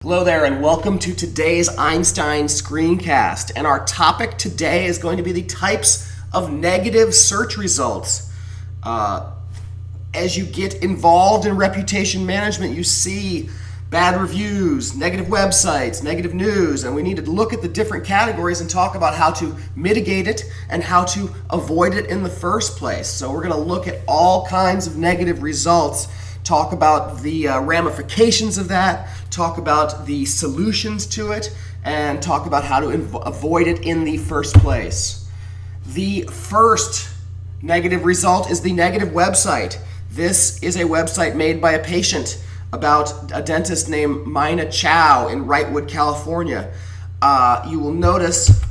Hello there, and welcome to today's Einstein Screencast. And our topic today is going to be the types of negative search results. As you get involved in reputation management, you see bad reviews, negative websites, negative news, and we need to look at the different categories and talk about how to mitigate it and how to avoid it in the first place. So we're going to look at all kinds of negative results, talk about the ramifications of that, talk about the solutions to it, and talk about how to avoid it in the first place. The first negative result is the negative website. This is a website made by a patient about a dentist named Mina Chow in Wrightwood, California. You will notice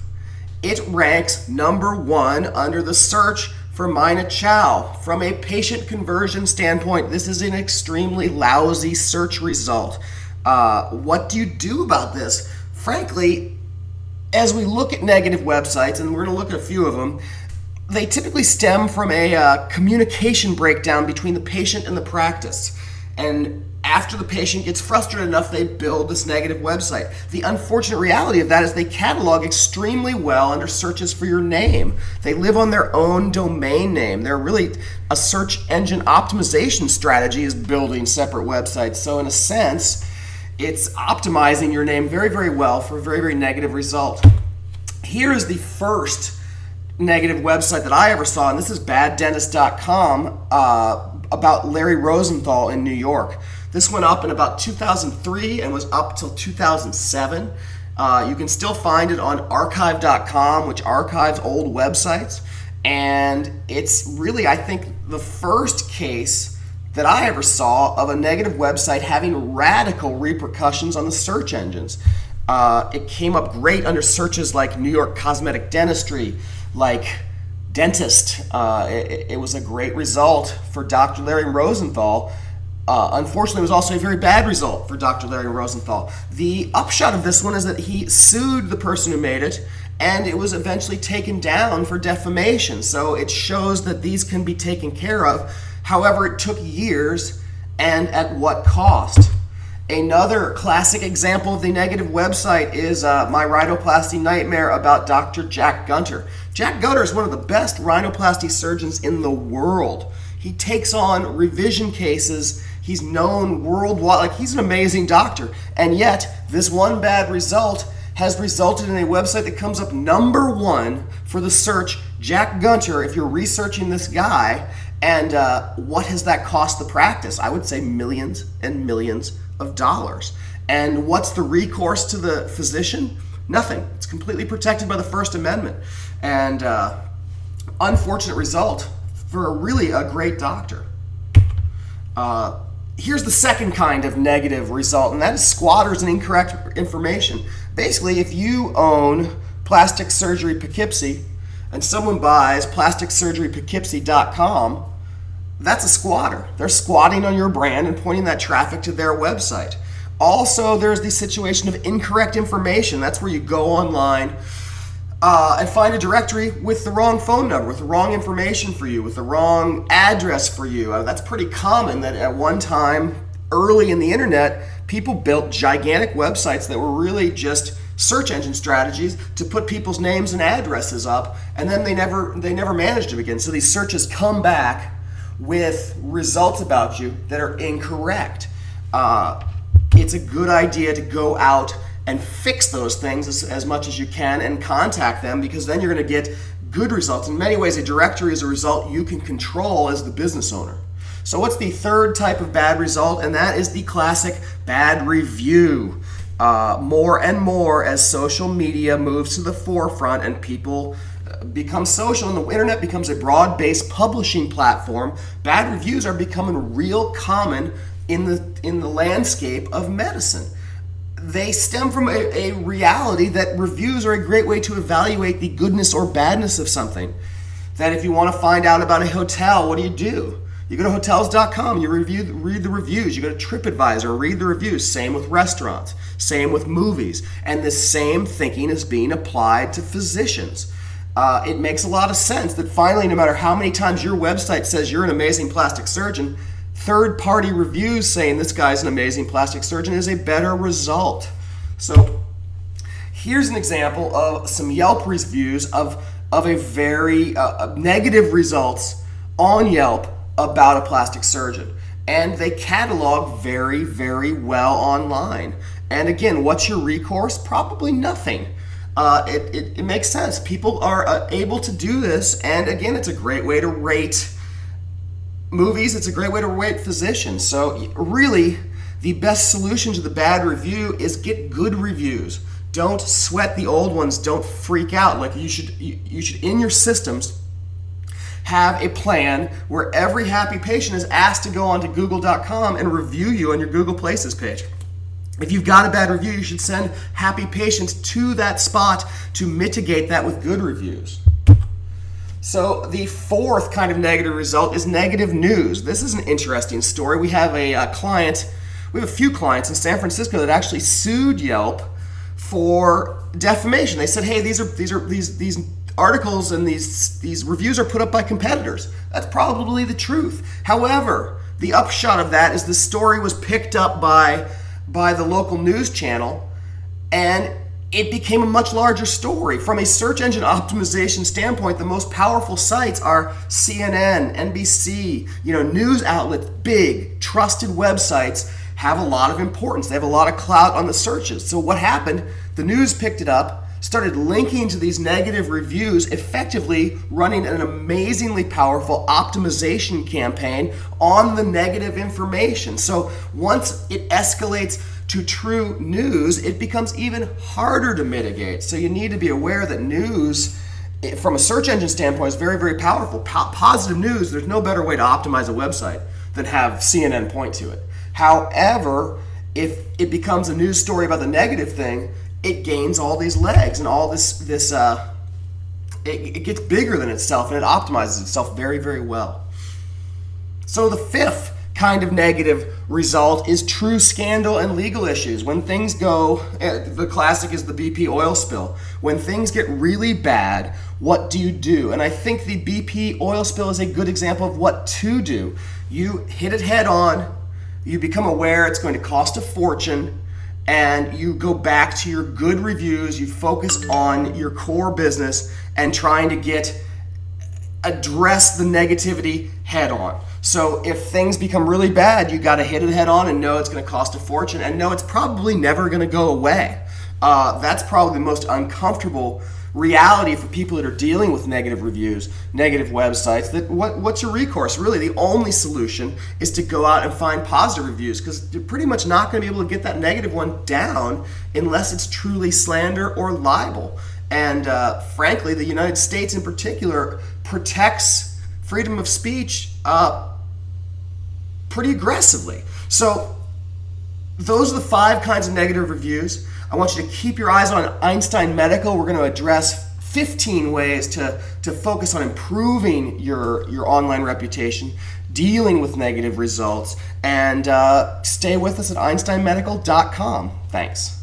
it ranks number 1 under the search for Mina Chow. From a patient conversion standpoint, this is an extremely lousy search result. What do you do about this? Frankly, as we look at negative websites, and we're going to look at a few of them, they typically stem from a communication breakdown between the patient and the practice. And after the patient gets frustrated enough, they build this negative website. The unfortunate reality of that is they catalog extremely well under searches for your name. They live on their own domain name. They're really a search engine optimization strategy is building separate websites. So in a sense, it's optimizing your name very, very well for a very, very negative result. Here is the first negative website that I ever saw, and this is baddentist.com about Larry Rosenthal in New York. This went up in about 2003 and was up till 2007. You can still find it on archive.com, which archives old websites. And it's really, I think, the first case that I ever saw of a negative website having radical repercussions on the search engines. It came up great under searches like New York cosmetic dentistry, like dentist. It was a great result for Dr. Larry Rosenthal. Unfortunately, it was also a very bad result for Dr. Larry Rosenthal. The upshot of this one is that he sued the person who made it, and it was eventually taken down for defamation. So it shows that these can be taken care of. However, it took years, and at what cost? Another classic example of the negative website is My Rhinoplasty Nightmare about Dr. Jack Gunter. Jack Gunter is one of the best rhinoplasty surgeons in the world. He takes on revision cases. He's known worldwide, like he's an amazing doctor. And yet, this one bad result has resulted in a website that comes up number 1 for the search, Jack Gunter, if you're researching this guy. And what has that cost the practice? I would say millions and millions of dollars. And what's the recourse to the physician? Nothing. It's completely protected by the First Amendment. And unfortunate result for really a great doctor. Here's the second kind of negative result, and that is squatters and incorrect information. Basically, if you own Plastic Surgery Poughkeepsie and someone buys plasticsurgerypoughkeepsie.com, that's a squatter. They're squatting on your brand and pointing that traffic to their website. Also, there's the situation of incorrect information. That's where you go online and find a directory with the wrong phone number, with the wrong information for you, with the wrong address for you. That's pretty common that at one time, early in the internet, people built gigantic websites that were really just search engine strategies to put people's names and addresses up, and then they never managed them again. So these searches come back with results about you that are incorrect. It's a good idea to go out and fix those things as much as you can and contact them, because then you're going to get good results. In many ways, a directory is a result you can control as the business owner. So what's the third type of bad result? And that is the classic bad review. More and more as social media moves to the forefront and people become social and the internet becomes a broad-based publishing platform, bad reviews are becoming real common in the landscape of medicine. They stem from a reality that reviews are a great way to evaluate the goodness or badness of something. That if you want to find out about a hotel, what do? You go to hotels.com, you read the reviews. You go to TripAdvisor, read the reviews. Same with restaurants, same with movies. And the same thinking is being applied to physicians. It makes a lot of sense that finally, no matter how many times your website says you're an amazing plastic surgeon, third-party reviews saying this guy's an amazing plastic surgeon is a better result. So here's an example of some Yelp reviews of a very negative results on Yelp about a plastic surgeon. And they catalog very, very well online. And again, what's your recourse? Probably nothing. It makes sense. People are able to do this. And again, it's a great way to rate movies. It's a great way to rate physicians. So really, the best solution to the bad review is get good reviews. Don't sweat the old ones. Don't freak out. Like you should in your systems have a plan where every happy patient is asked to go onto google.com and review you on your Google Places page. If you've got a bad review, you should send happy patients to that spot to mitigate that with good reviews. So the fourth kind of negative result is negative news. This is an interesting story. We have a few clients in San Francisco that actually sued Yelp for defamation. They said, hey, these articles and these reviews are put up by competitors. That's probably the truth. However, the upshot of that is the story was picked up by the local news channel, and it became a much larger story. From a search engine optimization standpoint, the most powerful sites are CNN, NBC, news outlets, big, trusted websites have a lot of importance. They have a lot of clout on the searches. So what happened? The news picked it up, started linking to these negative reviews, effectively running an amazingly powerful optimization campaign on the negative information. So once it escalates to true news, it becomes even harder to mitigate. So you need to be aware that news, from a search engine standpoint, is very, very powerful. Positive news, there's no better way to optimize a website than have CNN point to it. However, if it becomes a news story about the negative thing, it gains all these legs and all it gets bigger than itself, and it optimizes itself very, very well. So the fifth kind of negative result is true scandal and legal issues. When things go, the classic is the BP oil spill. When things get really bad, what do you do? And I think the BP oil spill is a good example of what to do. You hit it head on, you become aware it's going to cost a fortune, and you go back to your good reviews, you focus on your core business and trying to address the negativity head on. So if things become really bad, you got to hit it head on and know it's going to cost a fortune and know it's probably never going to go away. That's probably the most uncomfortable reality for people that are dealing with negative reviews, negative websites. That what's your recourse? Really, the only solution is to go out and find positive reviews, because you're pretty much not going to be able to get that negative one down unless it's truly slander or libel. And frankly, the United States in particular protects freedom of speech pretty aggressively. So those are the 5 kinds of negative reviews. I want you to keep your eyes on Einstein Medical. We're going to address 15 ways to focus on improving your online reputation, dealing with negative results, and stay with us at EinsteinMedical.com. Thanks.